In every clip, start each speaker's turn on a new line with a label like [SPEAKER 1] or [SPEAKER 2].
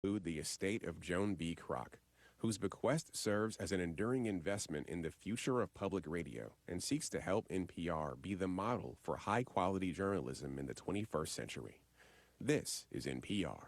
[SPEAKER 1] include the estate of Joan B. Kroc, whose bequest serves as an enduring investment in the future of public radio and seeks to help NPR be the model for high quality journalism in the 21st century. This is NPR.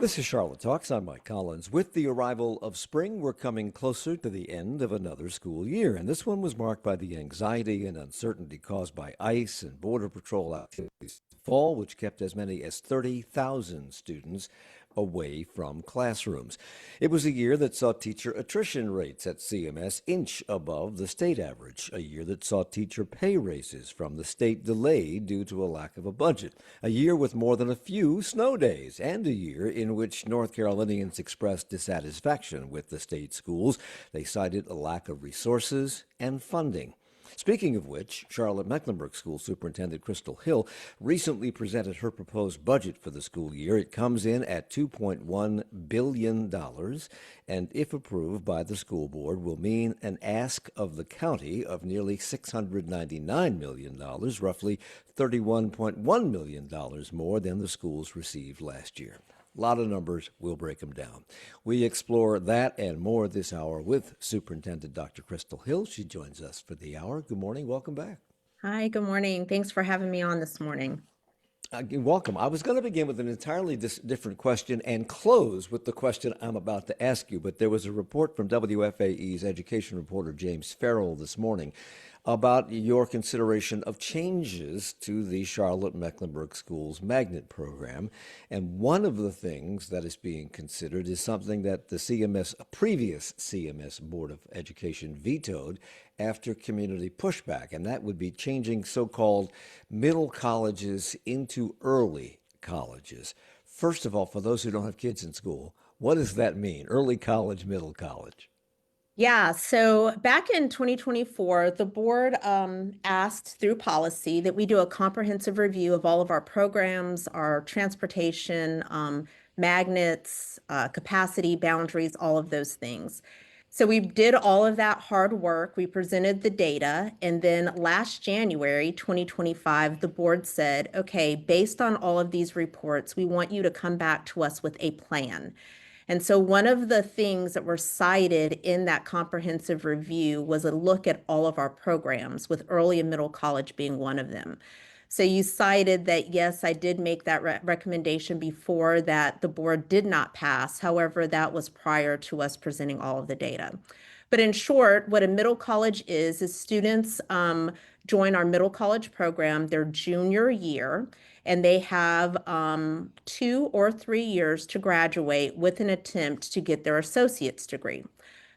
[SPEAKER 2] This is Charlotte Talks. I'm Mike Collins. With the arrival of spring, we're coming closer to the end of another school year, and this one was marked by the anxiety and uncertainty caused by ICE and Border Patrol activities this fall, which kept as many as 30,000 students away from classrooms. It was a year that saw teacher attrition rates at CMS inch above the state average, a year that saw teacher pay raises from the state delayed due to a lack of a budget, a year with more than a few snow days, and a year in which North Carolinians expressed dissatisfaction with the state schools. They cited a lack of resources and funding. Speaking of which, Charlotte Mecklenburg School Superintendent Crystal Hill recently presented her proposed budget for the school year. It comes in at $2.1 billion, and if approved by the school board, will mean an ask of the county of nearly $699 million, roughly $31.1 million more than the schools received last year. A lot of numbers, we'll break them down. We explore that and more this hour with Superintendent Dr. Crystal Hill. She joins us for the hour. Good morning. Welcome back.
[SPEAKER 3] Hi, good morning. Thanks for having me on this morning.
[SPEAKER 2] Welcome. I was going to begin with an entirely different question and close with the question I'm about to ask you, but there was a report from WFAE's education reporter James Farrell this morning about your consideration of changes to the Charlotte Mecklenburg Schools magnet program. And one of the things that is being considered is something that the CMS, a previous CMS Board of Education, vetoed after community pushback, and that would be changing so-called middle colleges into early colleges. First of all, for those who don't have kids in school, what does that mean? Early college, middle college?
[SPEAKER 3] Yeah, so back in 2024, the board asked through policy that we do a comprehensive review of all of our programs, our transportation, magnets, capacity, boundaries, all of those things. So we did all of that hard work. We presented the data. And then last January, 2025, the board said, okay, based on all of these reports, we want you to come back to us with a plan. And so one of the things that were cited in that comprehensive review was a look at all of our programs, with early and middle college being one of them. So you cited that, yes, I did make that recommendation before that the board did not pass. However, that was prior to us presenting all of the data. But in short, what a middle college is students join our middle college program their junior year, and they have 2 or 3 years to graduate with an attempt to get their associate's degree.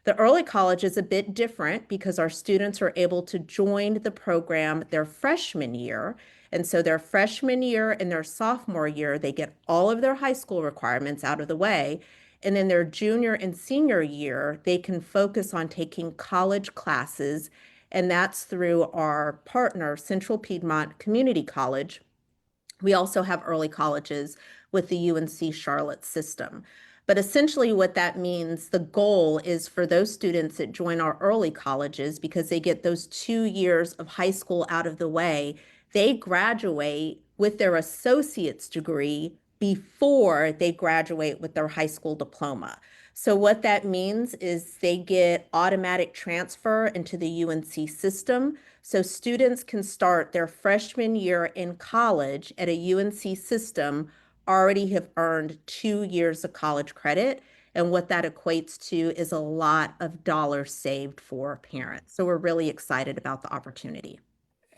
[SPEAKER 3] The early college is a bit different because our students are able to join the program their freshman year. And so their freshman year and their sophomore year, they get all of their high school requirements out of the way. And then their junior and senior year, they can focus on taking college classes. And that's through our partner, Central Piedmont Community College. We also have early colleges with the UNC Charlotte system. But essentially what that means, the goal is for those students that join our early colleges, because they get those 2 years of high school out of the way, they graduate with their associate's degree before they graduate with their high school diploma. So what that means is they get automatic transfer into the UNC system. So students can start their freshman year in college at a UNC system, already have earned 2 years of college credit. And what that equates to is a lot of dollars saved for parents. So we're really excited about the opportunity.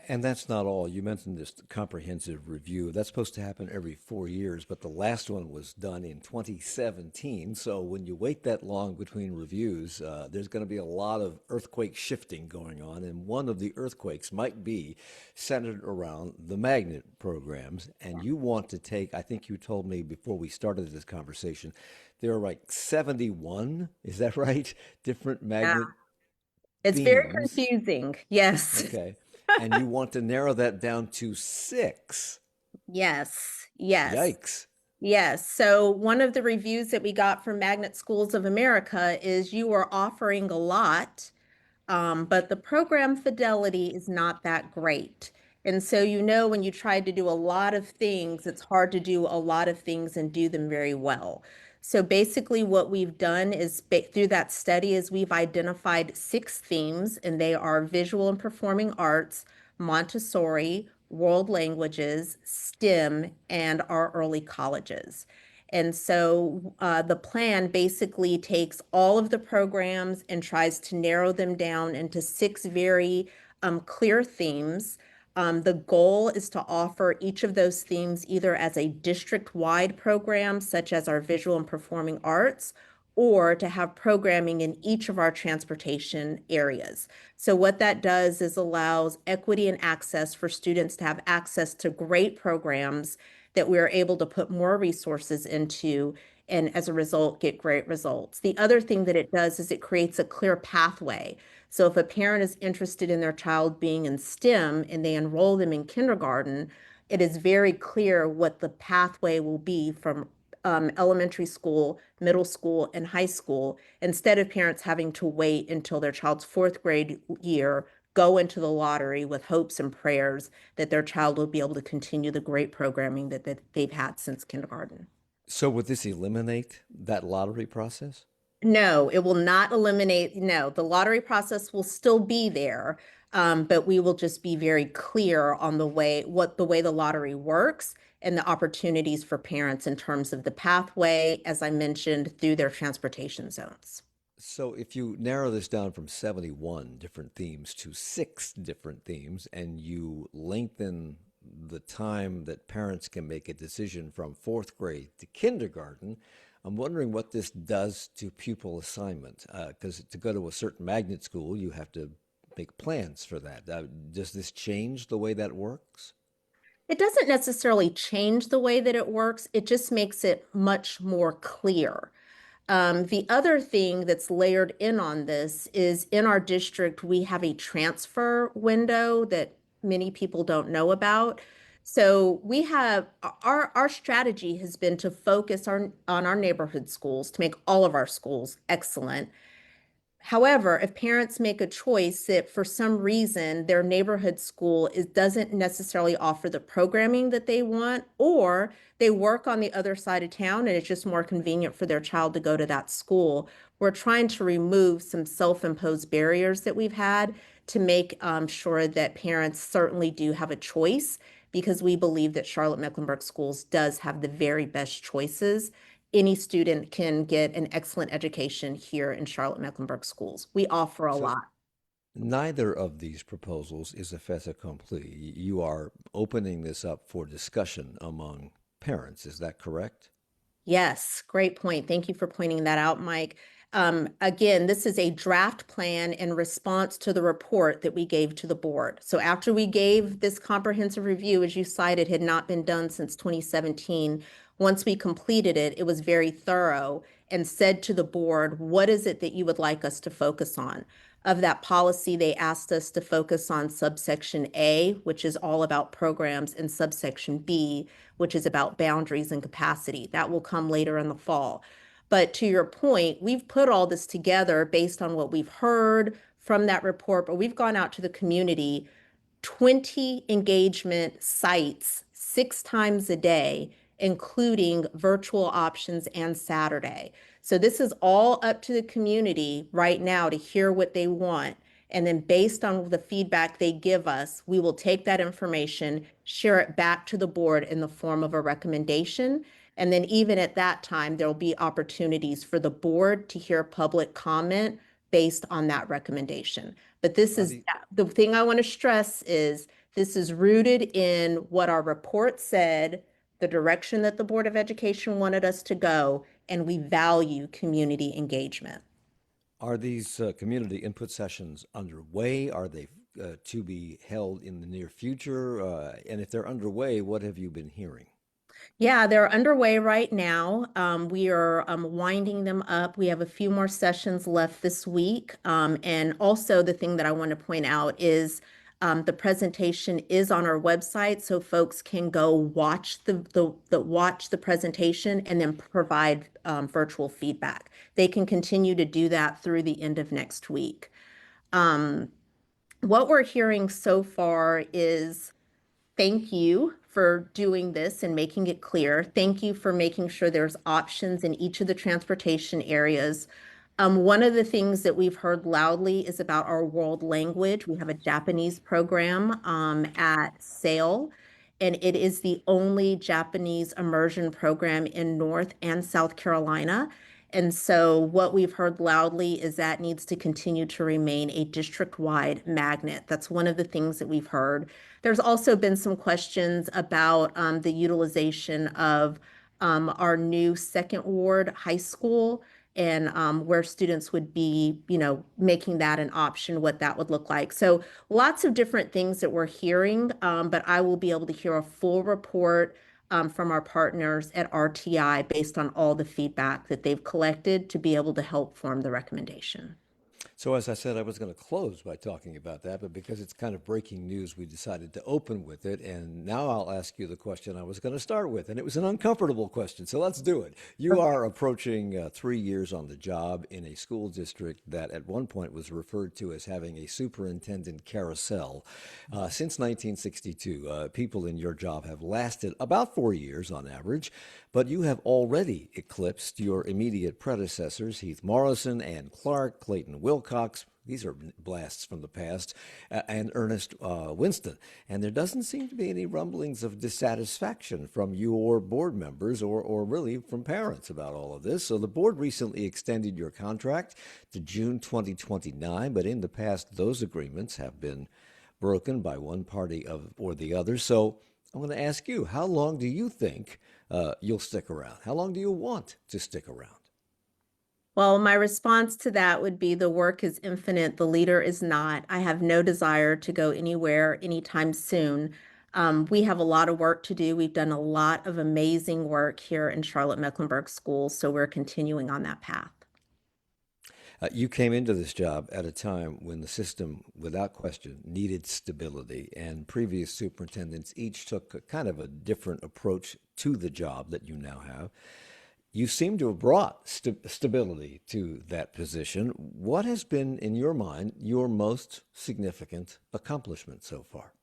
[SPEAKER 2] And that's not all. You mentioned this comprehensive review. That's supposed to happen every 4 years, but the last one was done in 2017. So when you wait that long between reviews, there's going to be a lot of earthquake shifting going on. And one of the earthquakes might be centered around the magnet programs. And you want to take, I think you told me before we started this conversation, there are like 71, is that right? Different
[SPEAKER 3] Yeah,
[SPEAKER 2] magnet
[SPEAKER 3] it's very
[SPEAKER 2] themes.
[SPEAKER 3] confusing. Yes.
[SPEAKER 2] Okay. And you want to narrow that down to 6.
[SPEAKER 3] Yes. Yes.
[SPEAKER 2] Yikes.
[SPEAKER 3] Yes. So one of the reviews that we got from Magnet Schools of America is you are offering a lot, but the program fidelity is not that great. And so, when you try to do a lot of things, it's hard to do a lot of things and do them very well. So basically what we've done is through that study is we've identified 6 themes, and they are visual and performing arts, Montessori, world languages, STEM, and our early colleges. And so the plan basically takes all of the programs and tries to narrow them down into 6 very clear themes. The goal is to offer each of those themes either as a district-wide program, such as our visual and performing arts, or to have programming in each of our transportation areas. So what that does is allows equity and access for students to have access to great programs that we're able to put more resources into, and as a result, get great results. The other thing that it does is it creates a clear pathway. So if a parent is interested in their child being in STEM and they enroll them in kindergarten, it is very clear what the pathway will be from elementary school, middle school, and high school, instead of parents having to wait until their child's 4th grade year, go into the lottery with hopes and prayers that their child will be able to continue the great programming that they've had since kindergarten.
[SPEAKER 2] So would this eliminate that lottery process?
[SPEAKER 3] No, it will not eliminate, no, the lottery process will still be there, but we will just be very clear on the way the lottery works and the opportunities for parents in terms of the pathway, as I mentioned, through their transportation zones.
[SPEAKER 2] So if you narrow this down from 71 different themes to 6 different themes, and you lengthen the time that parents can make a decision from 4th grade to kindergarten, I'm wondering what this does to pupil assignment. Because to go to a certain magnet school, you have to make plans for that. Does this change the way that works?
[SPEAKER 3] It doesn't necessarily change the way that it works, it just makes it much more clear. The other thing that's layered in on this is in our district, we have a transfer window that many people don't know about. So we have our strategy has been to focus on our neighborhood schools to make all of our schools excellent. However, if parents make a choice that for some reason their neighborhood school doesn't necessarily offer the programming that they want, or they work on the other side of town and it's just more convenient for their child to go to that school, we're trying to remove some self-imposed barriers that we've had to make sure that parents certainly do have a choice, because we believe that Charlotte Mecklenburg Schools does have the very best choices. Any student can get an excellent education here in Charlotte Mecklenburg Schools. We offer a
[SPEAKER 2] So
[SPEAKER 3] lot.
[SPEAKER 2] neither of these proposals is a fait accompli. You are opening this up for discussion among parents. Is that correct?
[SPEAKER 3] Yes, great point. Thank you for pointing that out, Mike. Again, this is a draft plan in response to the report that we gave to the board. So after we gave this comprehensive review, as you cited, had not been done since 2017. Once we completed it, it was very thorough and said to the board, what is it that you would like us to focus on? Of that policy, they asked us to focus on subsection A, which is all about programs, and subsection B, which is about boundaries and capacity. That will come later in the fall. But to your point, we've put all this together based on what we've heard from that report, but we've gone out to the community, 20 engagement sites 6 times a day, including virtual options and Saturday. So this is all up to the community right now to hear what they want. And then based on the feedback they give us, we will take that information, share it back to the board in the form of a recommendation. And then even at that time, there'll be opportunities for the board to hear public comment based on that recommendation. But this
[SPEAKER 2] Are
[SPEAKER 3] is
[SPEAKER 2] the
[SPEAKER 3] the thing I want to stress is this is rooted in what our report said, the direction that the Board of Education wanted us to go, and we value community engagement.
[SPEAKER 2] are these community input sessions underway? Are they to be held in the near future? And if they're underway, what have you been hearing?
[SPEAKER 3] Yeah, they're underway right now. We are winding them up. We have a few more sessions left this week. And also the thing that I want to point out is the presentation is on our website, so folks can go watch watch the presentation and then provide virtual feedback. They can continue to do that through the end of next week. What we're hearing so far is Thank you for doing this and making it clear. Thank you for making sure there's options in each of the transportation areas. One of the things that we've heard loudly is about our world language. We have a Japanese program at SAIL, and it is the only Japanese immersion program in North and South Carolina. And so what we've heard loudly is that needs to continue to remain a district-wide magnet. That's one of the things that we've heard. There's also been some questions about the utilization of our new Second Ward High School and where students would be, making that an option, what that would look like. So lots of different things that we're hearing, but I will be able to hear a full report from our partners at RTI based on all the feedback that they've collected to be able to help form the recommendation.
[SPEAKER 2] So as I said, I was going to close by talking about that, but because it's kind of breaking news, we decided to open with it. And now I'll ask you the question I was going to start with, and it was an uncomfortable question, so let's do it. You are approaching 3 years on the job in a school district that at one point was referred to as having a superintendent carousel. Since 1962, people in your job have lasted about 4 years on average, but you have already eclipsed your immediate predecessors, Heath Morrison, Ann Clark, Clayton Wilcox. These are blasts from the past, and Ernest Winston. And there doesn't seem to be any rumblings of dissatisfaction from your board members or really from parents about all of this. So the board recently extended your contract to June 2029, but in the past, those agreements have been broken by one party or the other. So I'm going to ask you, how long do you think you'll stick around? How long do you want to stick around?
[SPEAKER 3] Well, my response to that would be the work is infinite, the leader is not. I have no desire to go anywhere anytime soon. We have a lot of work to do. We've done a lot of amazing work here in Charlotte Mecklenburg schools, so we're continuing on that path.
[SPEAKER 2] You came into this job at a time when the system, without question, needed stability, and previous superintendents each took kind of a different approach to the job that you now have. You seem to have brought stability to that position. What has been, in your mind, your most significant accomplishment so far?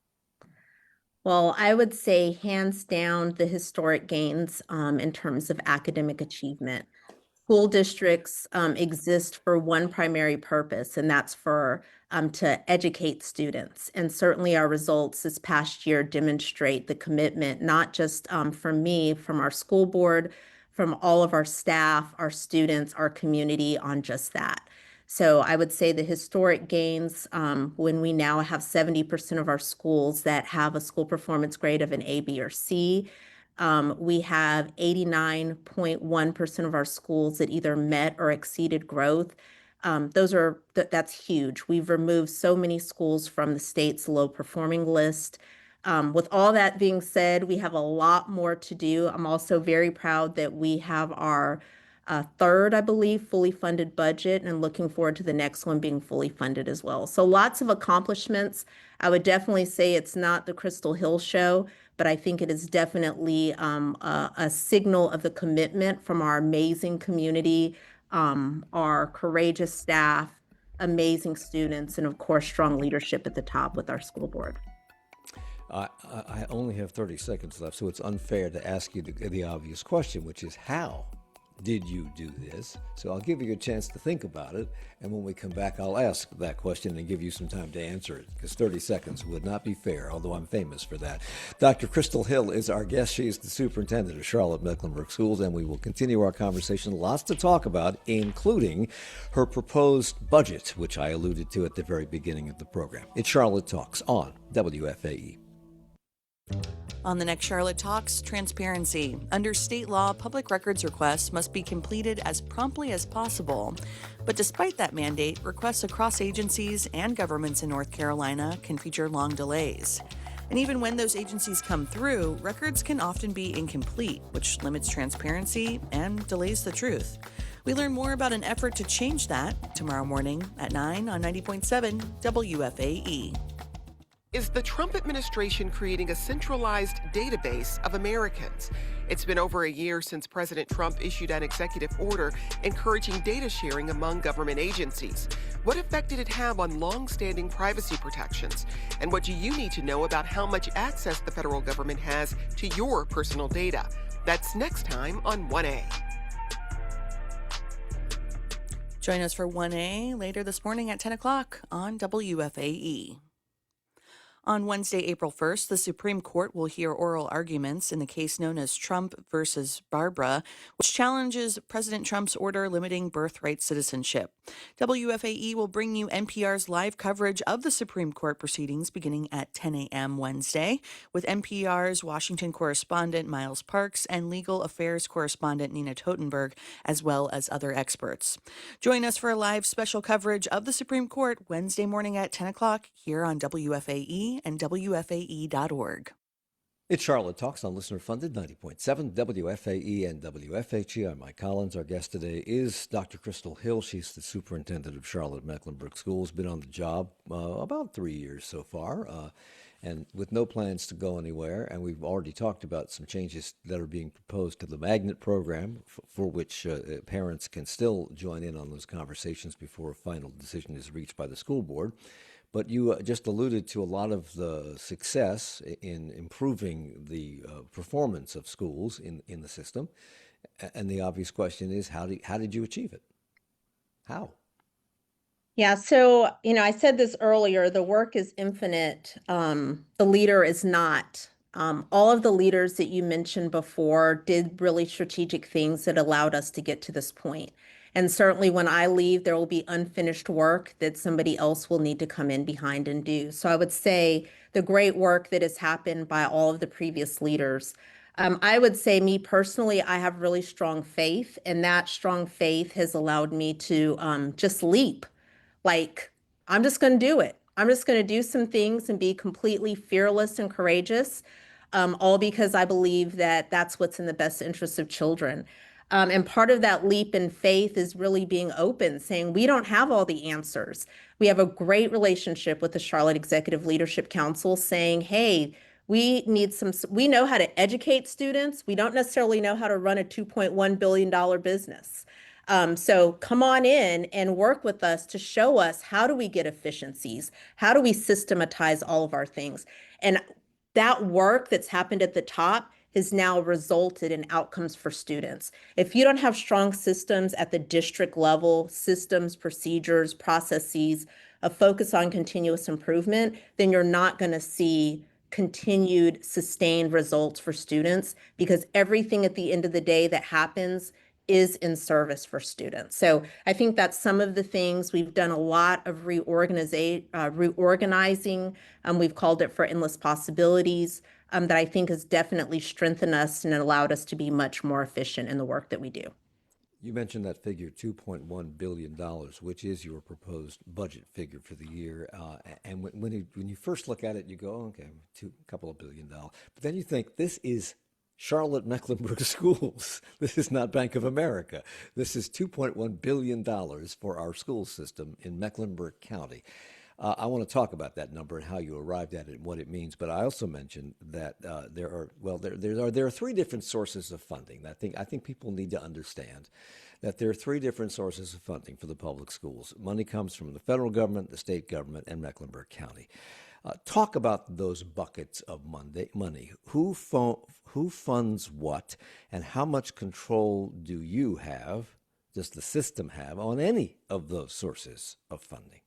[SPEAKER 3] Well, I would say hands down the historic gains in terms of academic achievement. School districts exist for one primary purpose, and that's for to educate students. And certainly our results this past year demonstrate the commitment, not just from me, from our school board, from all of our staff, our students, our community on just that. So I would say the historic gains when we now have 70% of our schools that have a school performance grade of an A, B, or C. We have 89.1% of our schools that either met or exceeded growth. That's huge. We've removed so many schools from the state's low performing list. With all that being said, we have a lot more to do. I'm also very proud that we have our third, I believe, fully funded budget, and looking forward to the next one being fully funded as well. So lots of accomplishments. I would definitely say it's not the Crystal Hill show, but I think it is definitely a signal of the commitment from our amazing community, our courageous staff, amazing students, and of course, strong leadership at the top with our school board.
[SPEAKER 2] I only have 30 seconds left, so it's unfair to ask you the obvious question, which is how did you do this? So I'll give you a chance to think about it, and when we come back, I'll ask that question and give you some time to answer it, because 30 seconds would not be fair, although I'm famous for that. Dr. Crystal Hill is our guest. She is the superintendent of Charlotte Mecklenburg Schools, and we will continue our conversation. Lots to talk about, including her proposed budget, which I alluded to at the very beginning of the program. It's Charlotte Talks on WFAE.
[SPEAKER 4] On the next Charlotte Talks, transparency. Under state law, public records requests must be completed as promptly as possible. But despite that mandate, requests across agencies and governments in North Carolina can feature long delays. And even when those agencies come through, records can often be incomplete, which limits transparency and delays the truth. We learn more about an effort to change that tomorrow morning at 9 on 90.7 WFAE.
[SPEAKER 5] Is the Trump administration creating a centralized database of Americans? It's been over a year since President Trump issued an executive order encouraging data sharing among government agencies. What effect did it have on long-standing privacy protections? And what do you need to know about how much access the federal government has to your personal data? That's next time on 1A.
[SPEAKER 4] Join us for 1A later this morning at 10 o'clock on WFAE. On Wednesday, April 1st, the Supreme Court will hear oral arguments in the case known as Trump versus Barbara, which challenges President Trump's order limiting birthright citizenship. WFAE will bring you NPR's live coverage of the Supreme Court proceedings beginning at 10 a.m. Wednesday, with NPR's Washington correspondent Miles Parks and legal affairs correspondent Nina Totenberg, as well as other experts. Join us for a live special coverage of the Supreme Court Wednesday morning at 10 o'clock here on WFAE and WFAE.org.
[SPEAKER 2] It's Charlotte Talks on listener-funded 90.7 WFAE and WFHE. I'm Mike Collins. Our guest today is Dr. Crystal Hill. She's the superintendent of Charlotte Mecklenburg Schools. Been on the job about 3 years so far, and with no plans to go anywhere. And we've already talked about some changes that are being proposed to the magnet program, for which parents can still join in on those conversations before a final decision is reached by the school board. But you just alluded to a lot of the success in improving the performance of schools in the system. And the obvious question is, how did you achieve it? How?
[SPEAKER 3] Yeah, so, I said this earlier, the work is infinite. The leader is not. All of the leaders that you mentioned before did really strategic things that allowed us to get to this point. And certainly when I leave, there will be unfinished work that somebody else will need to come in behind and do. So I would say the great work that has happened by all of the previous leaders. I would say, me personally, I have really strong faith, and that strong faith has allowed me to just leap. Like, I'm just going to do it. I'm just going to do some things and be completely fearless and courageous, all because I believe that that's what's in the best interest of children. And part of that leap in faith is really being open, saying we don't have all the answers. We have a great relationship with the Charlotte Executive Leadership Council, saying, hey, we know how to educate students. We don't necessarily know how to run a $2.1 billion business. So come on in and work with us to show us, how do we get efficiencies? How do we systematize all of our things? And that work that's happened at the top has now resulted in outcomes for students. If you don't have strong systems at the district level, systems, procedures, processes, a focus on continuous improvement, then you're not going to see continued sustained results for students, because everything at the end of the day that happens is in service for students. So I think that's some of the things. We've done a lot of reorganizing. We've called it for endless possibilities, that I think has definitely strengthened us and allowed us to be much more efficient in the work that we do.
[SPEAKER 2] You mentioned that figure, $2.1 billion, which is your proposed budget figure for the year. And when you first look at it, you go, okay, a couple of $2 billion. But then you think, this is Charlotte Mecklenburg Schools. This is not Bank of America. This is $2.1 billion for our school system in Mecklenburg County. I want to talk about that number and how you arrived at it and what it means. But I also mentioned that there are three different sources of funding. I think people need to understand that there are three different sources of funding for the public schools. Money comes from the federal government, the state government, and Mecklenburg County. Talk about those buckets of money. Who funds what, and how much control do you have, does the system have, on any of those sources of funding?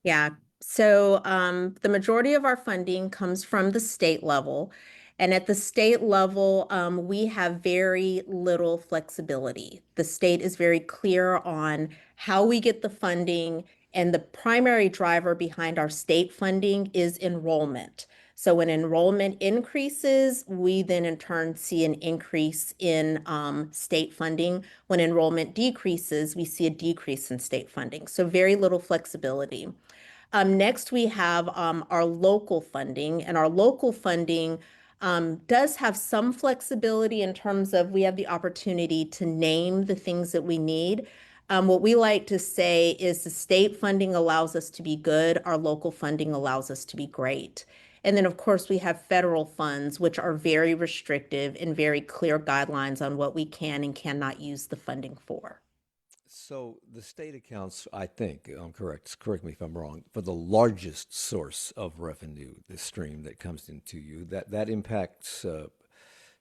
[SPEAKER 3] Yeah, so the majority of our funding comes from the state level. And at the state level, we have very little flexibility. The state is very clear on how we get the funding, and the primary driver behind our state funding is enrollment. So when enrollment increases, we then in turn see an increase in state funding. When enrollment decreases, we see a decrease in state funding. So very little flexibility. Next, we have our local funding, and our local funding does have some flexibility in terms of we have the opportunity to name the things that we need. What we like to say is the state funding allows us to be good, our local funding allows us to be great. And then, of course, we have federal funds, which are very restrictive and very clear guidelines on what we can and cannot use the funding for.
[SPEAKER 2] So the state accounts, I think, I'm correct me if I'm wrong, for the largest source of revenue, the stream that comes into you. That impacts,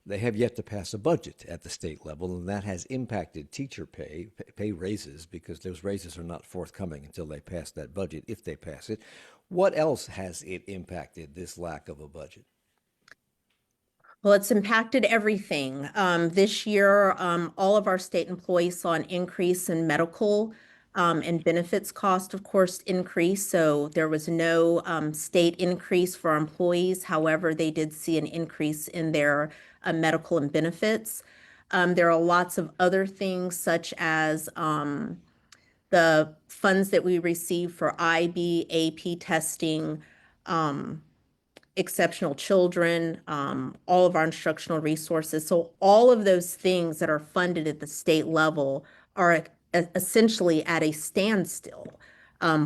[SPEAKER 2] they have yet to pass a budget at the state level, and that has impacted teacher pay raises, because those raises are not forthcoming until they pass that budget, if they pass it. What else has it impacted, this lack of a budget?
[SPEAKER 3] Well, it's impacted everything. This year, all of our state employees saw an increase in medical and benefits cost, of course, increase. So there was no state increase for our employees. However, they did see an increase in their medical and benefits. There are lots of other things, such as the funds that we receive for IB, AP testing, exceptional children, all of our instructional resources. So all of those things that are funded at the state level are essentially at a standstill.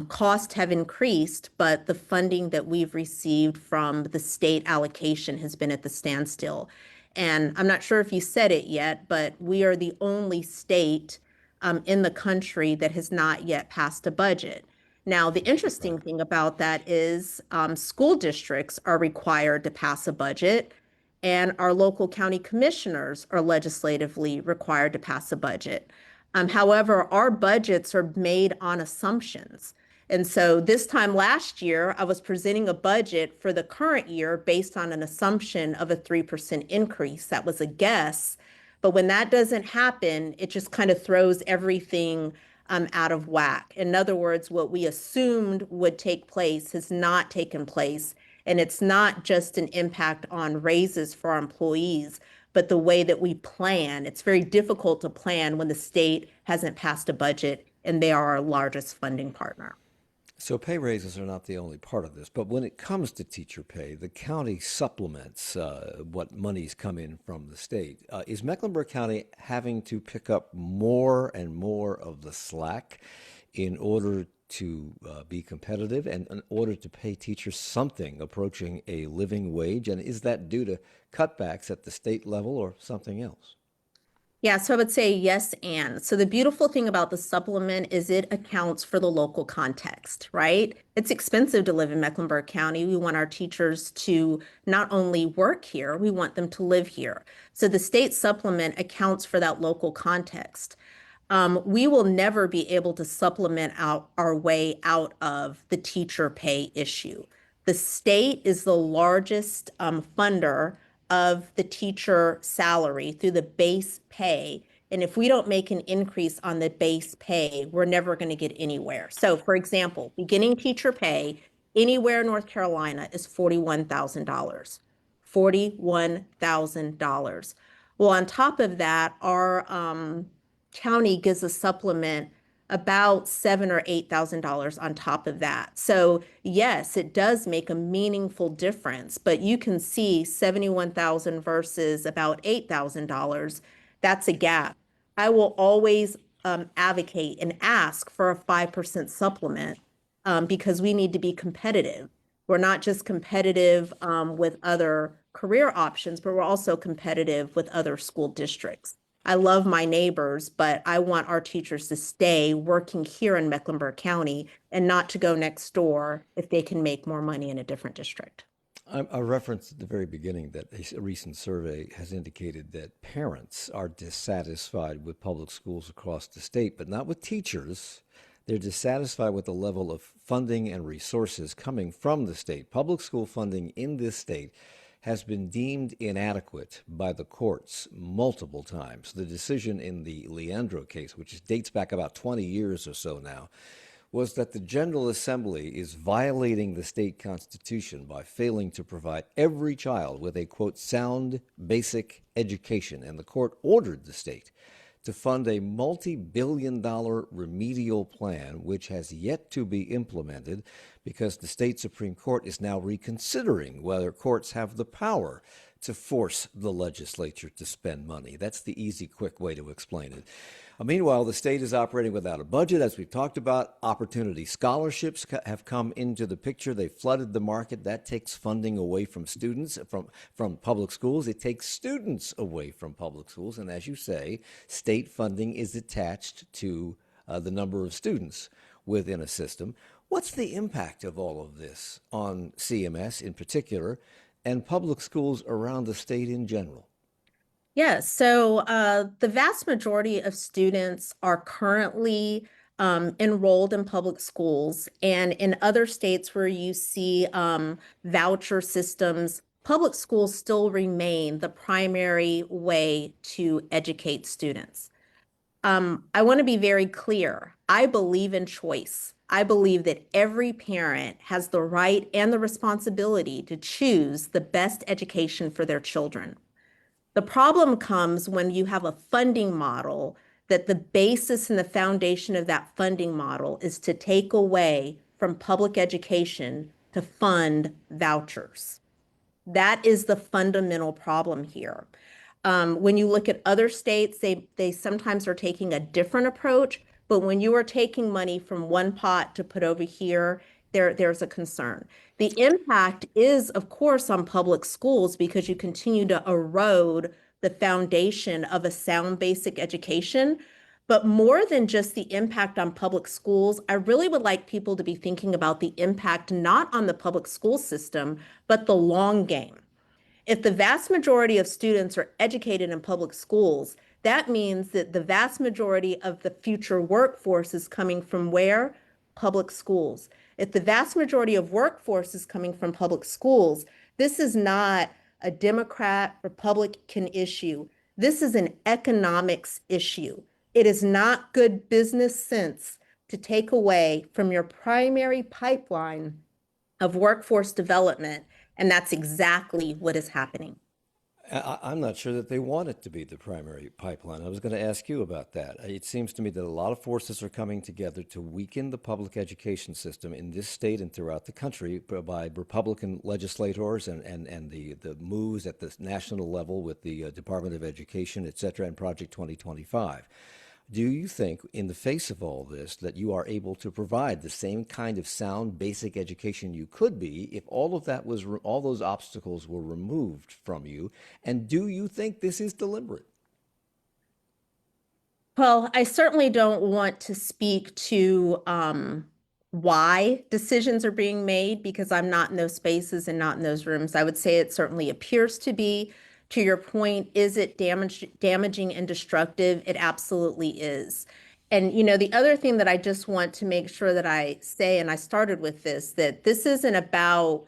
[SPEAKER 3] Costs have increased, but the funding that we've received from the state allocation has been at the standstill. And I'm not sure if you said it yet, but we are the only state in the country that has not yet passed a budget. Now, the interesting thing about that is school districts are required to pass a budget, and our local county commissioners are legislatively required to pass a budget. However, our budgets are made on assumptions. And so this time last year, I was presenting a budget for the current year based on an assumption of a 3% increase. That was a guess. But when that doesn't happen, it just kind of throws everything out of whack. In other words, what we assumed would take place has not taken place. And it's not just an impact on raises for our employees, but the way that we plan. It's very difficult to plan when the state hasn't passed a budget and they are our largest funding partner.
[SPEAKER 2] So pay raises are not the only part of this, but when it comes to teacher pay, the county supplements what monies come in from the state. Is Mecklenburg County having to pick up more and more of the slack in order to be competitive and in order to pay teachers something approaching a living wage? And is that due to cutbacks at the state level or something else?
[SPEAKER 3] Yeah, so I would say yes, and. So the beautiful thing about the supplement is it accounts for the local context, right? It's expensive to live in Mecklenburg County. We want our teachers to not only work here, we want them to live here. So the state supplement accounts for that local context. We will never be able to supplement our way out of the teacher pay issue. The state is the largest funder of the teacher salary through the base pay. And if we don't make an increase on the base pay, we're never going to get anywhere. So, for example, beginning teacher pay anywhere in North Carolina is $41,000. $41,000. Well, on top of that, our county gives a supplement about $7,000 or $8,000 on top of that. So yes, it does make a meaningful difference, but you can see $71,000 versus about $8,000. That's a gap. I will always advocate and ask for a 5% supplement because we need to be competitive. We're not just competitive with other career options, but we're also competitive with other school districts. I love my neighbors, but I want our teachers to stay working here in Mecklenburg County and not to go next door if they can make more money in a different district.
[SPEAKER 2] I referenced at the very beginning that a recent survey has indicated that parents are dissatisfied with public schools across the state, but not with teachers. They're dissatisfied with the level of funding and resources coming from the state. Public school funding in this state has been deemed inadequate by the courts multiple times. The decision in the Leandro case, which dates back about 20 years or so now, was that the General Assembly is violating the state constitution by failing to provide every child with a, quote, sound basic education. And the court ordered the state to fund a multi-billion-dollar remedial plan, which has yet to be implemented because the state Supreme Court is now reconsidering whether courts have the power to force the legislature to spend money. That's the easy, quick way to explain it. Meanwhile, the state is operating without a budget. As we've talked about, opportunity scholarships have come into the picture. They flooded the market. That takes funding away from students, from public schools. It takes students away from public schools. And as you say, state funding is attached to the number of students within a system. What's the impact of all of this on CMS in particular and public schools around the state in general?
[SPEAKER 3] Yeah, so the vast majority of students are currently enrolled in public schools, and in other states where you see voucher systems, public schools still remain the primary way to educate students. I want to be very clear. I believe in choice. I believe that every parent has the right and the responsibility to choose the best education for their children. The problem comes when you have a funding model that the basis and the foundation of that funding model is to take away from public education to fund vouchers. That is the fundamental problem here. When you look at other states, they sometimes are taking a different approach, but when you are taking money from one pot to put over here, there's a concern. The impact is, of course, on public schools because you continue to erode the foundation of a sound basic education. But more than just the impact on public schools, I really would like people to be thinking about the impact not on the public school system, but the long game. If the vast majority of students are educated in public schools, that means that the vast majority of the future workforce is coming from where? Public schools. If the vast majority of workforce is coming from public schools, this is not a Democrat, Republican issue. This is an economics issue. It is not good business sense to take away from your primary pipeline of workforce development, and that's exactly what is happening.
[SPEAKER 2] I'm not sure that they want it to be the primary pipeline. I was going to ask you about that. It seems to me that a lot of forces are coming together to weaken the public education system in this state and throughout the country by Republican legislators and the moves at the national level with the Department of Education, et cetera, and Project 2025. Do you think, in the face of all this, that you are able to provide the same kind of sound, basic education you could be if all of that was, all those obstacles were removed from you? And do you think this is deliberate?
[SPEAKER 3] Well, I certainly don't want to speak to why decisions are being made because I'm not in those spaces and not in those rooms. I would say it certainly appears to be. To your point, is it damaging and destructive? It absolutely is. And the other thing that I just want to make sure that I say, and I started with this, that this isn't about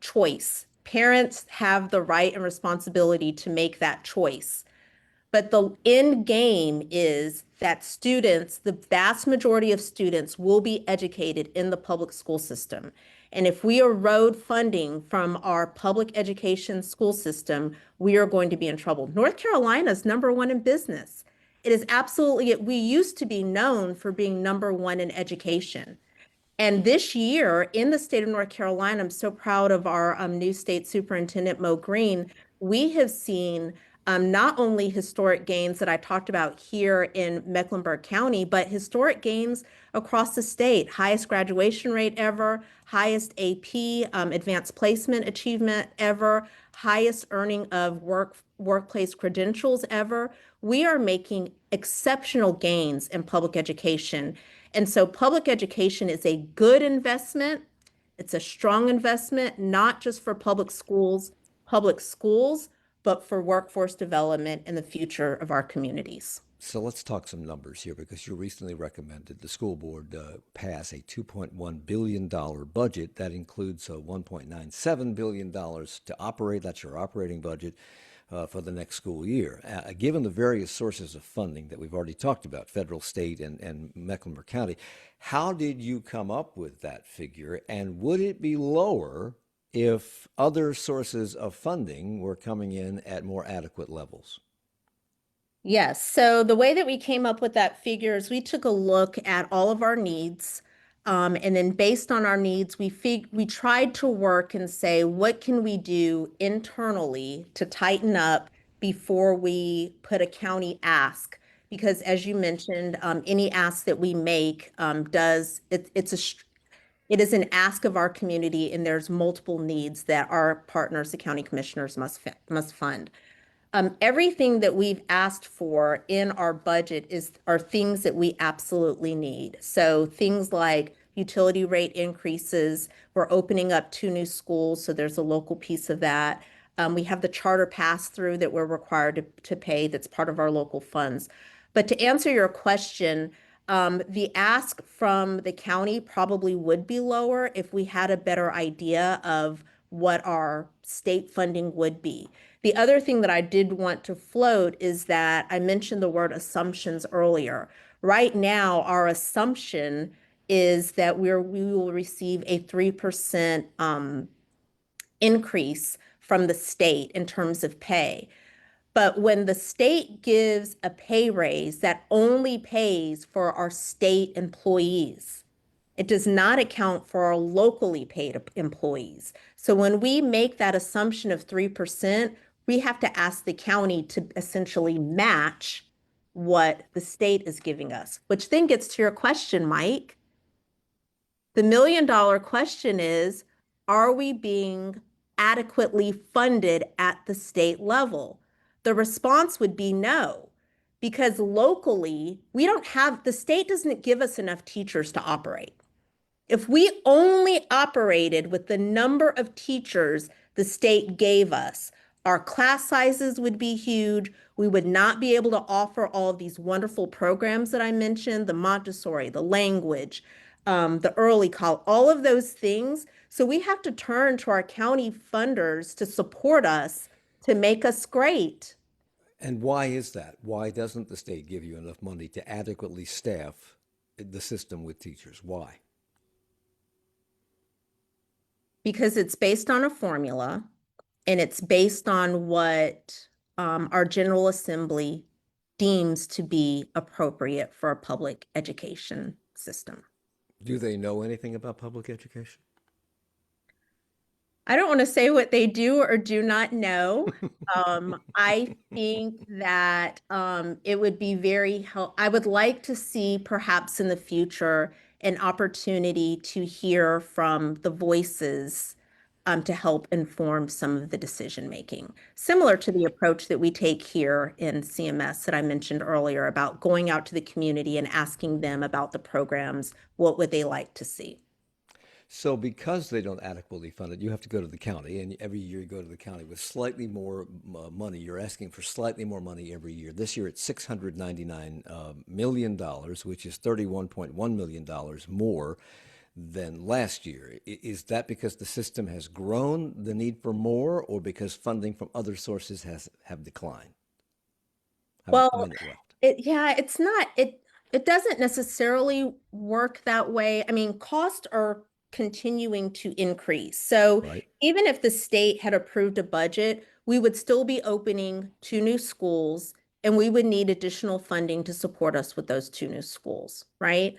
[SPEAKER 3] choice. Parents have the right and responsibility to make that choice. But the end game is that students, the vast majority of students, will be educated in the public school system. And if we erode funding from our public education school system, we are going to be in trouble. North Carolina is #1 in business. It is absolutely, we used to be known for being #1 in education. And this year in the state of North Carolina, I'm so proud of our new state superintendent, Mo Green. We have seen not only historic gains that I talked about here in Mecklenburg County, but historic gains across the state. Highest graduation rate ever, highest AP advanced placement achievement ever, highest earning of workplace credentials ever. We are making exceptional gains in public education. And so public education is a good investment. It's a strong investment, not just for public schools, but for workforce development and the future of our communities.
[SPEAKER 2] So let's talk some numbers here because you recently recommended the school board pass a $2.1 billion budget. That includes $1.97 billion to operate. That's your operating budget for the next school year. Given the various sources of funding that we've already talked about, federal, state, and Mecklenburg County, how did you come up with that figure? And would it be lower if other sources of funding were coming in at more adequate levels?
[SPEAKER 3] Yes. So the way that we came up with that figure is we took a look at all of our needs. And then based on our needs, we tried to work and say, what can we do internally to tighten up before we put a county ask? Because as you mentioned, any ask that we make it is an ask of our community, and there's multiple needs that our partners, the county commissioners, must fund. Everything that we've asked for in our budget are things that we absolutely need. So things like utility rate increases. We're opening up 2 new schools, so there's a local piece of that. We have the charter pass-through that we're required to pay that's part of our local funds. But to answer your question, the ask from the county probably would be lower if we had a better idea of what our state funding would be. The other thing that I did want to float is that I mentioned the word assumptions earlier. Right now, our assumption is that we will receive a 3% increase from the state in terms of pay. But when the state gives a pay raise, that only pays for our state employees. It does not account for our locally paid employees. So when we make that assumption of 3%, we have to ask the county to essentially match what the state is giving us, which then gets to your question, Mike. The $1 million question is, are we being adequately funded at the state level? The response would be no, because locally, the state doesn't give us enough teachers to operate. If we only operated with the number of teachers the state gave us, our class sizes would be huge. We would not be able to offer all of these wonderful programs that I mentioned, the Montessori, the language, the early college, all of those things. So we have to turn to our county funders to support us to make us great.
[SPEAKER 2] And why is that? Why doesn't the state give you enough money to adequately staff the system with teachers? Why?
[SPEAKER 3] Because it's based on a formula, and it's based on what our General Assembly deems to be appropriate for a public education system.
[SPEAKER 2] Do they know anything about public education?
[SPEAKER 3] I don't want to say what they do or do not know. I think that it would be I would like to see perhaps in the future an opportunity to hear from the voices to help inform some of the decision making, similar to the approach that we take here in CMS that I mentioned earlier about going out to the community and asking them about the programs, what would they like to see?
[SPEAKER 2] So because they don't adequately fund it, you have to go to the county, and every year you go to the county with slightly more money. You're asking for slightly more money every year. This year it's $699 million, which is $31.1 million more than last year. Is that because the system has grown, the need for more, or because funding from other sources have declined?
[SPEAKER 3] Well, it's not, it doesn't necessarily work that way. I mean, costs are continuing to increase. So
[SPEAKER 2] Right.
[SPEAKER 3] even if the state had approved a budget, we would still be opening 2 new schools, and we would need additional funding to support us with those 2 new schools, right?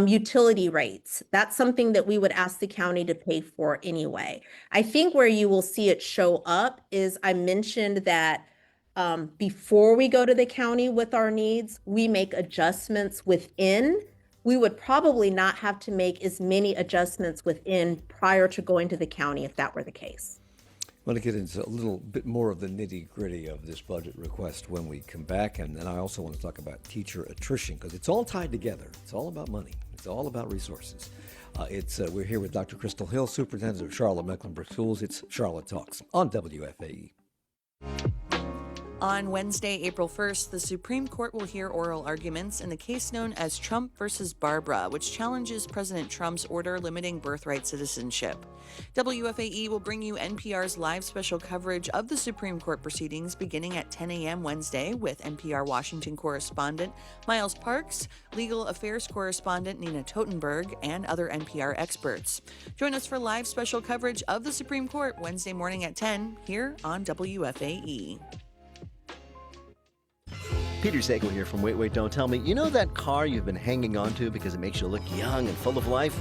[SPEAKER 3] Utility rates, that's something that we would ask the county to pay for anyway. I think where you will see it show up is I mentioned that before we go to the county with our needs, we make adjustments within. We would probably not have to make as many adjustments within prior to going to the county if that were the case.
[SPEAKER 2] I want to get into a little bit more of the nitty-gritty of this budget request when we come back, and then I also want to talk about teacher attrition, because it's all tied together. It's all about money. It's all about resources. We're here with Dr. Crystal Hill, Superintendent of Charlotte Mecklenburg Schools. It's Charlotte Talks on WFAE.
[SPEAKER 4] On Wednesday, April 1st, the Supreme Court will hear oral arguments in the case known as Trump versus Barbara, which challenges President Trump's order limiting birthright citizenship. WFAE will bring you NPR's live special coverage of the Supreme Court proceedings beginning at 10 a.m. Wednesday with NPR Washington correspondent Miles Parks, legal affairs correspondent Nina Totenberg, and other NPR experts. Join us for live special coverage of the Supreme Court Wednesday morning at 10 here on WFAE.
[SPEAKER 6] Peter Sagal here from Wait, Wait, Don't Tell Me. You know that car you've been hanging on to because it makes you look young and full of life?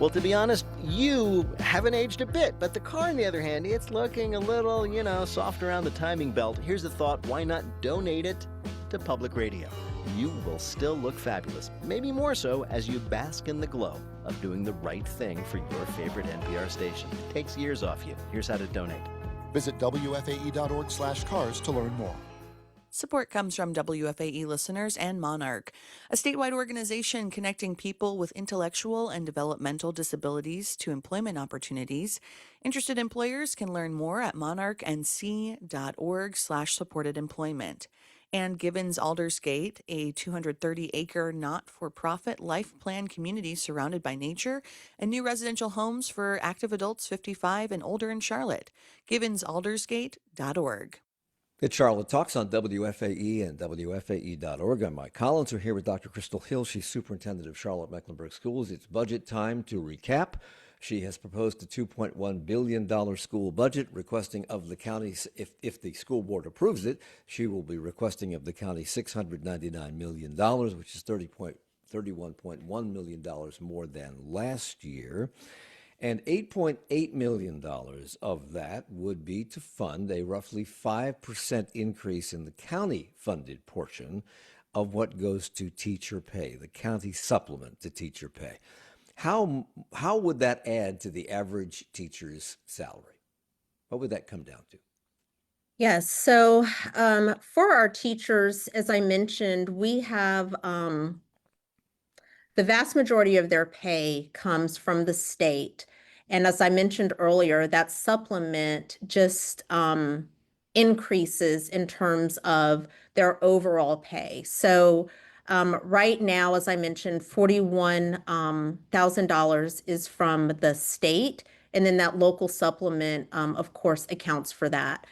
[SPEAKER 6] Well, to be honest, you haven't aged a bit, but the car, on the other hand, it's looking a little, soft around the timing belt. Here's the thought, why not donate it to public radio? You will still look fabulous, maybe more so as you bask in the glow of doing the right thing for your favorite NPR station. It takes years off you. Here's how to donate.
[SPEAKER 7] Visit WFAE.org/cars to learn more.
[SPEAKER 4] Support comes from WFAE listeners and Monarch, a statewide organization connecting people with intellectual and developmental disabilities to employment opportunities. Interested employers can learn more at monarchnc.org/supported employment. And Gibbons Aldersgate, a 230-acre not-for-profit life plan community surrounded by nature and new residential homes for active adults 55 and older in Charlotte. GibbonsAldersgate.org.
[SPEAKER 2] It's Charlotte Talks on WFAE and WFAE.org. I'm Mike Collins. We're here with Dr. Crystal Hill. She's superintendent of Charlotte Mecklenburg Schools. It's budget time to recap. She has proposed a $2.1 billion school budget, requesting of the county, if the school board approves it, she will be requesting of the county $699 million, which is $31.1 million more than last year. And $8.8 million of that would be to fund a roughly 5% increase in the county-funded portion of what goes to teacher pay, the county supplement to teacher pay. How would that add to the average teacher's salary? What would that come down to?
[SPEAKER 3] Yes, so for our teachers, as I mentioned, we have the vast majority of their pay comes from the state. And as I mentioned earlier, that supplement just increases in terms of their overall pay. So right now, as I mentioned, $41,000 is from the state, and then that local supplement, of course, accounts for that.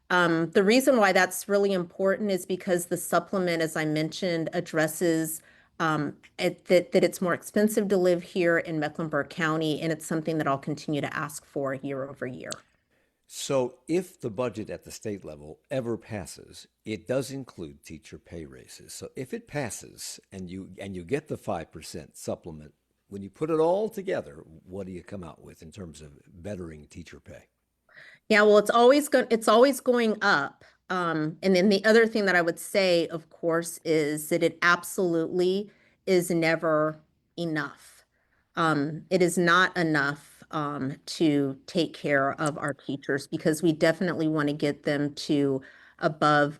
[SPEAKER 3] The reason why that's really important is because the supplement, as I mentioned, addresses that it's more expensive to live here in Mecklenburg County, and it's something that I'll continue to ask for year over year.
[SPEAKER 2] So if the budget at the state level ever passes, it does include teacher pay raises. So if it passes and you get the 5% supplement, when you put it all together, what do you come out with in terms of bettering teacher pay?
[SPEAKER 3] Yeah, well, it's always going up. And then the other thing that I would say, of course, is that it absolutely is never enough. It is not enough to take care of our teachers, because we definitely want to get them to above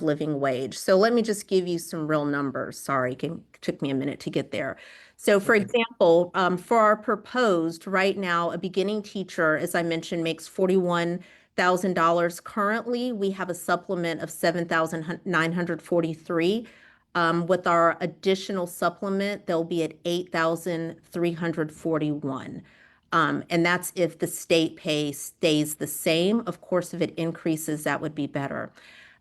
[SPEAKER 3] living wage. So let me just give you some real numbers. Sorry, it took me a minute to get there. So for example, for our proposed right now, a beginning teacher, as I mentioned, makes $41,000 currently. We have a supplement of $7,943. With our additional supplement, they'll be at $8,341. And that's if the state pay stays the same. Of course, if it increases, that would be better.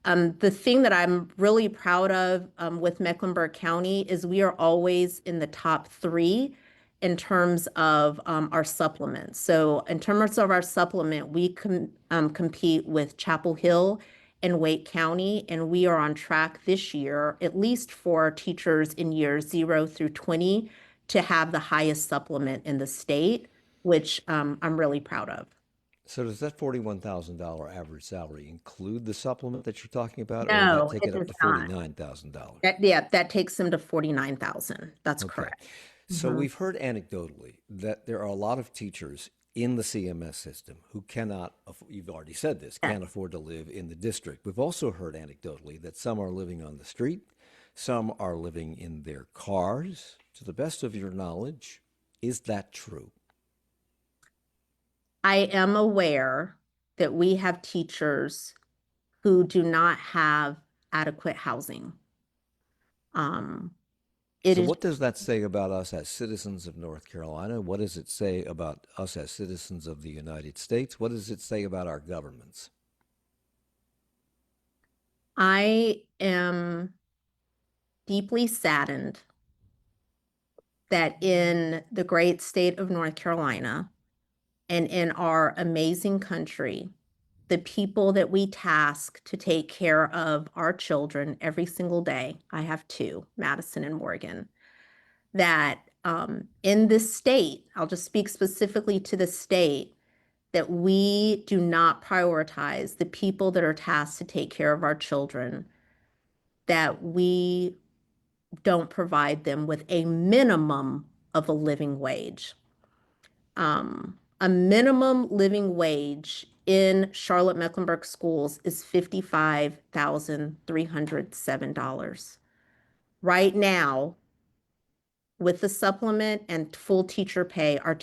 [SPEAKER 3] The thing that I'm really proud of with Mecklenburg County is we are always in the top 3 in terms of our supplements. So in terms of our supplement, we compete with Chapel Hill and Wake County, and we are on track this year, at least for teachers in years 0 through 20, to have the highest supplement in the state, which I'm really proud of.
[SPEAKER 2] So does that $41,000 average salary include the supplement that you're talking about, or
[SPEAKER 3] No,
[SPEAKER 2] would that take it up to $49,000?
[SPEAKER 3] That takes them to $49,000. That's correct.
[SPEAKER 2] So we've heard anecdotally that there are a lot of teachers in the CMS system who cannot, you've already said this, can't afford to live in the district. We've also heard anecdotally that some are living on the street, some are living in their cars. To the best of your knowledge, is that true?
[SPEAKER 3] I am aware that we have teachers who do not have adequate housing.
[SPEAKER 2] So what does that say about us as citizens of North Carolina? What does it say about us as citizens of the United States? What does it say about our governments?
[SPEAKER 3] I am deeply saddened that in the great state of North Carolina and in our amazing country, the people that we task to take care of our children every single day, I have two, Madison and Morgan, that in this state, I'll just speak specifically to the state, that we do not prioritize the people that are tasked to take care of our children, that we don't provide them with a minimum of a living wage. A minimum living wage in Charlotte Mecklenburg schools is $55,307. Right now, with the supplement and full teacher pay, our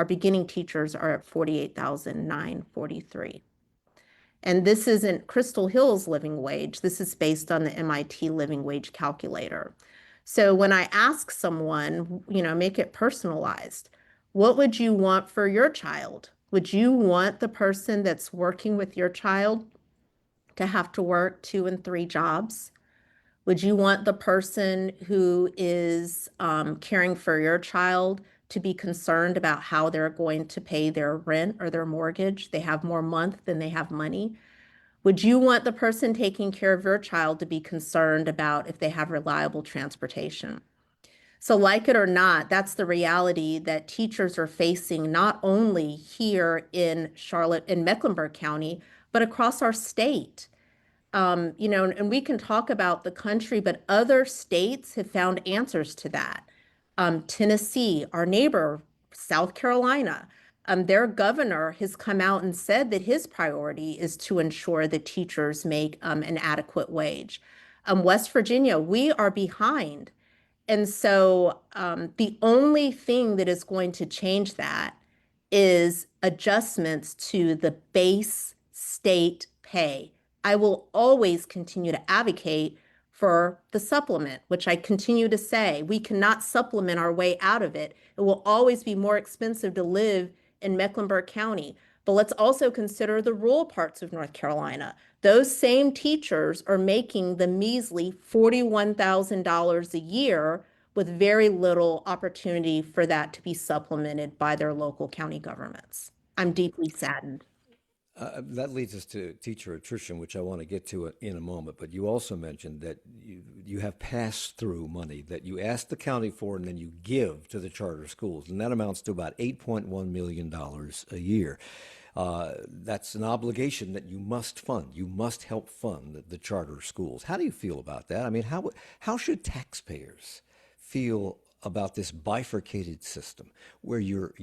[SPEAKER 3] beginning teachers are at $48,943. And this isn't Crystal Hill's living wage. This is based on the MIT living wage calculator. So when I ask someone, make it personalized. What would you want for your child? Would you want the person that's working with your child to have to work 2 and 3 jobs? Would you want the person who is caring for your child to be concerned about how they're going to pay their rent or their mortgage? They have more month than they have money. Would you want the person taking care of your child to be concerned about if they have reliable transportation? So like it or not, that's the reality that teachers are facing, not only here in Charlotte and Mecklenburg County, but across our state. And we can talk about the country, but other states have found answers to that. Tennessee, our neighbor, South Carolina, their governor has come out and said that his priority is to ensure that teachers make an adequate wage. West Virginia, we are behind. And so the only thing that is going to change that is adjustments to the base state pay. I will always continue to advocate for the supplement, which I continue to say, we cannot supplement our way out of it. It will always be more expensive to live in Mecklenburg County. But let's also consider the rural parts of North Carolina. Those same teachers are making the measly $41,000 a year with very little opportunity for that to be supplemented by their local county governments. I'm deeply saddened.
[SPEAKER 2] That leads us to teacher attrition, which I want to get to in a moment. But you also mentioned that you have pass-through money that you ask the county for and then you give to the charter schools, and that amounts to about $8.1 million a year. That's an obligation that you must fund. You must help fund the charter schools. How do you feel about that? I mean, how should taxpayers feel about this bifurcated system where you're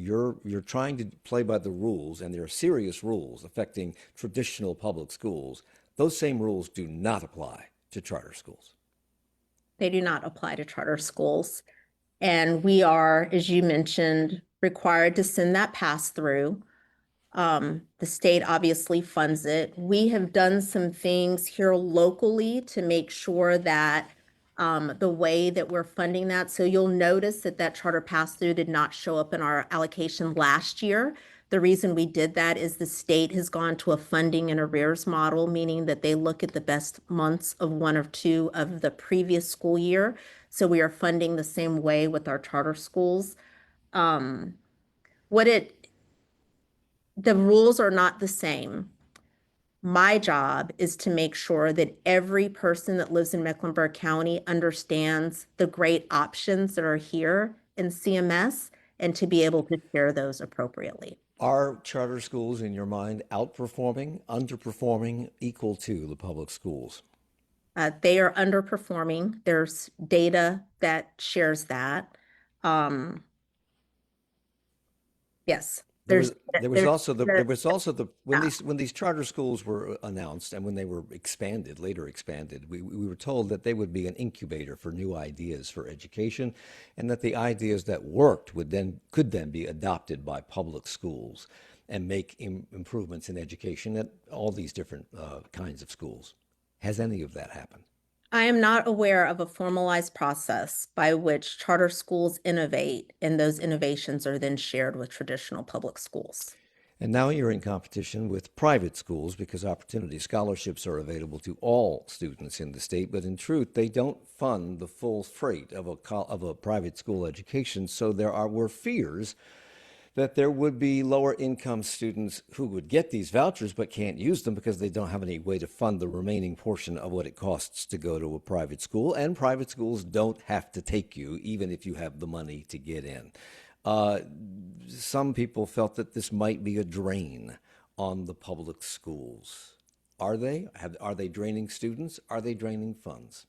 [SPEAKER 2] trying to play by the rules, and there are serious rules affecting traditional public schools? Those same rules do not apply to charter schools.
[SPEAKER 3] They do not apply to charter schools. And we are, as you mentioned, required to send that pass through. The state obviously funds it. We have done some things here locally to make sure that the way that we're funding that. So you'll notice that charter pass-through did not show up in our allocation last year. The reason we did that is the state has gone to a funding in arrears model, meaning that they look at the best months of 1 or 2 of the previous school year. So we are funding the same way with our charter schools. The rules are not the same. My job is to make sure that every person that lives in Mecklenburg County understands the great options that are here in CMS and to be able to share those appropriately.
[SPEAKER 2] Are charter schools, in your mind, outperforming, underperforming, equal to the public schools?
[SPEAKER 3] They are underperforming. There's data that shares that. Yes.
[SPEAKER 2] There was also when these charter schools were announced and when they were later expanded, we were told that they would be an incubator for new ideas for education, and that the ideas that worked could then be adopted by public schools and make improvements in education at all these different kinds of schools. Has any of that happened?
[SPEAKER 3] I am not aware of a formalized process by which charter schools innovate, and those innovations are then shared with traditional public schools.
[SPEAKER 2] And now you're in competition with private schools because opportunity scholarships are available to all students in the state, but in truth, they don't fund the full freight of a private school education. So were fears that there would be lower income students who would get these vouchers but can't use them because they don't have any way to fund the remaining portion of what it costs to go to a private school. And private schools don't have to take you, even if you have the money to get in. Some people felt that this might be a drain on the public schools. Are they? Are they draining students? Are they draining funds?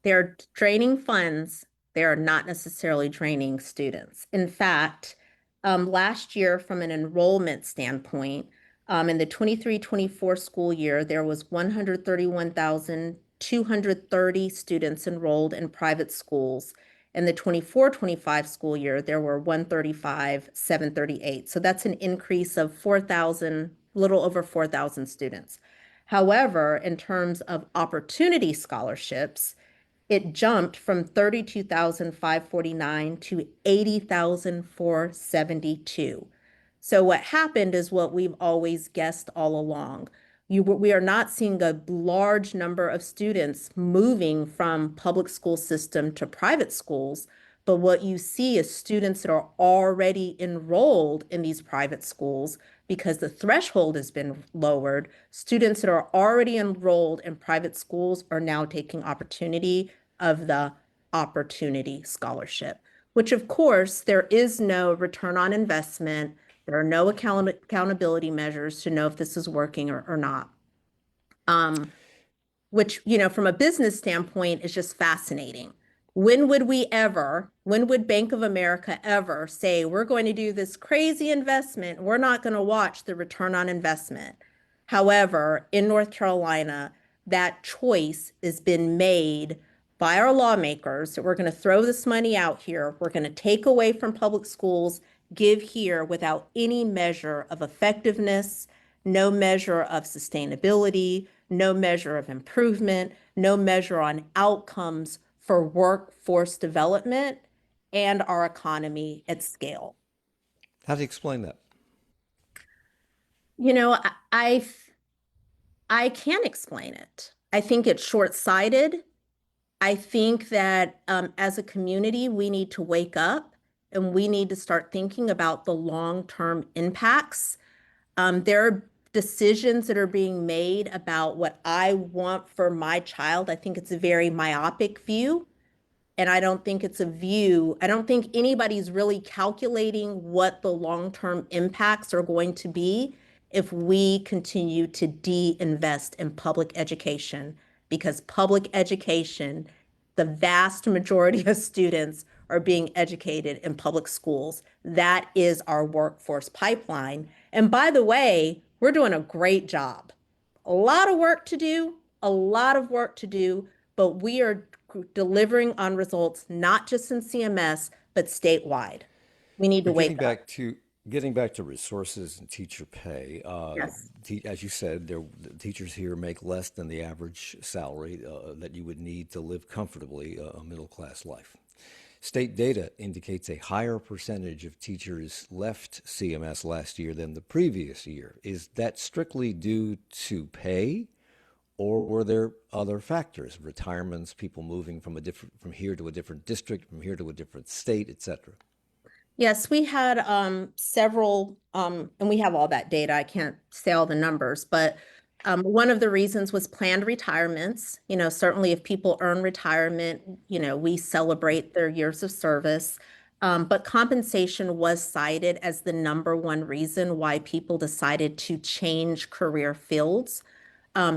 [SPEAKER 3] They're draining funds. They are not necessarily draining students. In fact, last year, from an enrollment standpoint, in the 23-24 school year, there was 131,230 students enrolled in private schools. In the 24-25 school year, there were 135,738. So that's an increase of 4,000, little over 4,000 students. However, in terms of opportunity scholarships, it jumped from 32,549 to 80,472. So what happened is what we've always guessed all along. We are not seeing a large number of students moving from public school system to private schools, but what you see is students that are already enrolled in these private schools because the threshold has been lowered. Students that are already enrolled in private schools are now taking opportunity of the Opportunity Scholarship, which of course there is no return on investment. There are no accountability measures to know if this is working or not. Which, from a business standpoint is just fascinating. When would Bank of America ever say, we're going to do this crazy investment, we're not going to watch the return on investment? However, in North Carolina, that choice has been made by our lawmakers that we're going to throw this money out here. We're going to take away from public schools, give here without any measure of effectiveness, no measure of sustainability, no measure of improvement, no measure on outcomes for workforce development and our economy at scale.
[SPEAKER 2] How do you explain that?
[SPEAKER 3] I can't explain it. I think it's short-sighted. I think that as a community, we need to wake up and we need to start thinking about the long-term impacts. There are decisions that are being made about what I want for my child. I think it's a very myopic view. And I don't think anybody's really calculating what the long-term impacts are going to be if we continue to de-invest in public education, because public education, the vast majority of students are being educated in public schools. That is our workforce pipeline. And by the way, we're doing a great job. A lot of work to do, but we are delivering on results, not just in CMS, but statewide. We need to wake up.
[SPEAKER 2] Getting back to resources and teacher pay,
[SPEAKER 3] Yes.
[SPEAKER 2] as you said, the teachers here make less than the average salary that you would need to live comfortably a middle-class life. State data indicates a higher percentage of teachers left CMS last year than the previous year. Is that strictly due to pay, or were there other factors, retirements, people moving from here to a different district, from here to a different state, et cetera?
[SPEAKER 3] Yes, we had several, and we have all that data. I can't say all the numbers, but one of the reasons was planned retirements. Certainly if people earn retirement, we celebrate their years of service. But compensation was cited as the number one reason why people decided to change career fields.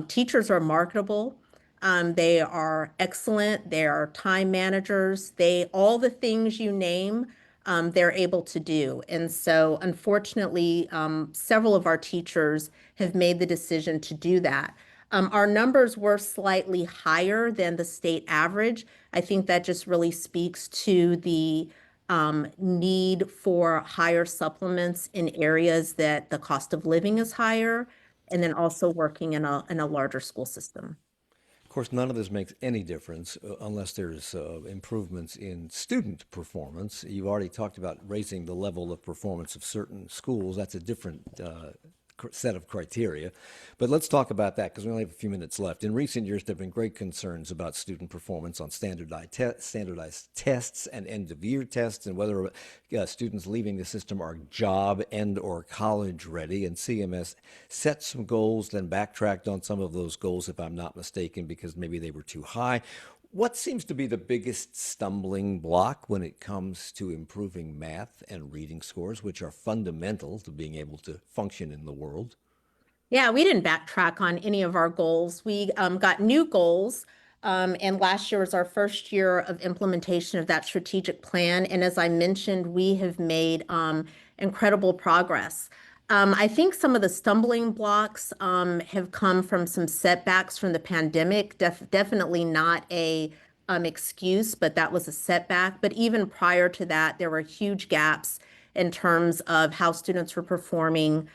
[SPEAKER 3] Teachers are marketable. They are excellent. They are time managers. All the things you name, they're able to do. And so unfortunately, several of our teachers have made the decision to do that. Our numbers were slightly higher than the state average. I think that just really speaks to the need for higher supplements in areas that the cost of living is higher, and then also working in a larger school system.
[SPEAKER 2] Of course, none of this makes any difference unless there's improvements in student performance. You've already talked about raising the level of performance of certain schools. That's a different set of criteria. But let's talk about that because we only have a few minutes left. In recent years, there have been great concerns about student performance on standardized tests and end-of-year tests, and whether students leaving the system are job and or college ready. And CMS set some goals, then backtracked on some of those goals, if I'm not mistaken, because maybe they were too high. What seems to be the biggest stumbling block when it comes to improving math and reading scores, which are fundamental to being able to function in the world?
[SPEAKER 3] Yeah, we didn't backtrack on any of our goals. We got new goals, and last year was our first year of implementation of that strategic plan. And as I mentioned, we have made incredible progress. I think some of the stumbling blocks have come from some setbacks from the pandemic. Definitely not a excuse, but that was a setback. But even prior to that, there were huge gaps in terms of how students were performing.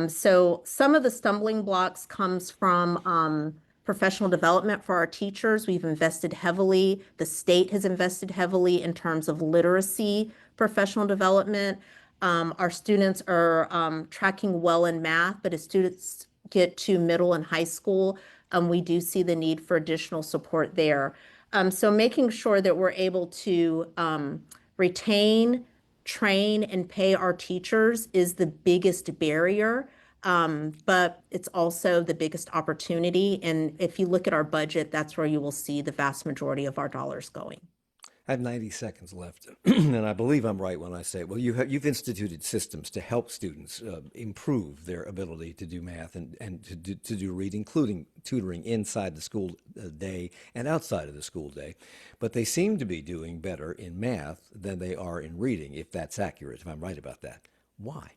[SPEAKER 3] So some of the stumbling blocks comes from professional development for our teachers. We've invested heavily. The state has invested heavily in terms of literacy professional development. Our students are tracking well in math, but as students get to middle and high school, we do see the need for additional support there. So making sure that we're able to retain, train, and pay our teachers is the biggest barrier, but it's also the biggest opportunity. And if you look at our budget, that's where you will see the vast majority of our dollars going.
[SPEAKER 2] I have 90 seconds left, and I believe I'm right when I say, well, you've instituted systems to help students improve their ability to do math and to do reading, including tutoring inside the school day and outside of the school day. But they seem to be doing better in math than they are in reading, if that's accurate, if I'm right about that. Why?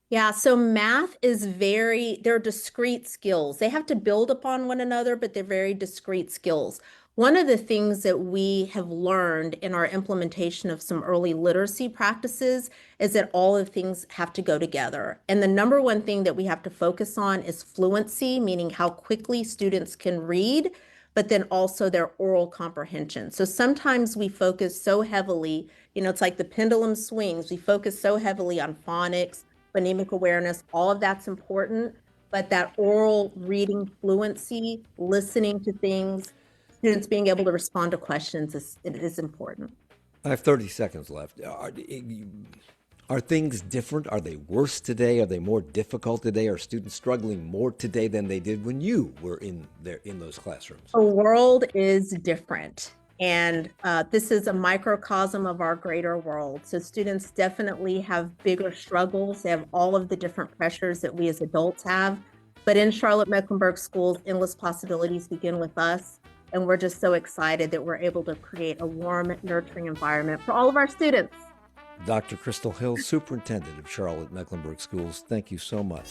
[SPEAKER 3] Yeah, so math is they're discrete skills. They have to build upon one another, but they're very discrete skills. One of the things that we have learned in our implementation of some early literacy practices is that all of things have to go together. And the number one thing that we have to focus on is fluency, meaning how quickly students can read, but then also their oral comprehension. So sometimes we focus so heavily, it's like the pendulum swings. We focus so heavily on phonics, phonemic awareness, all of that's important, but that oral reading fluency, listening to things, students being able to respond to questions is important.
[SPEAKER 2] I have 30 seconds left. Are things different? Are they worse today? Are they more difficult today? Are students struggling more today than they did when you were in those classrooms?
[SPEAKER 3] The world is different. And this is a microcosm of our greater world. So students definitely have bigger struggles. They have all of the different pressures that we as adults have. But in Charlotte Mecklenburg schools, endless possibilities begin with us. And we're just so excited that we're able to create a warm, nurturing environment for all of our students.
[SPEAKER 2] Dr. Crystal Hill, Superintendent of Charlotte Mecklenburg Schools, thank you so much.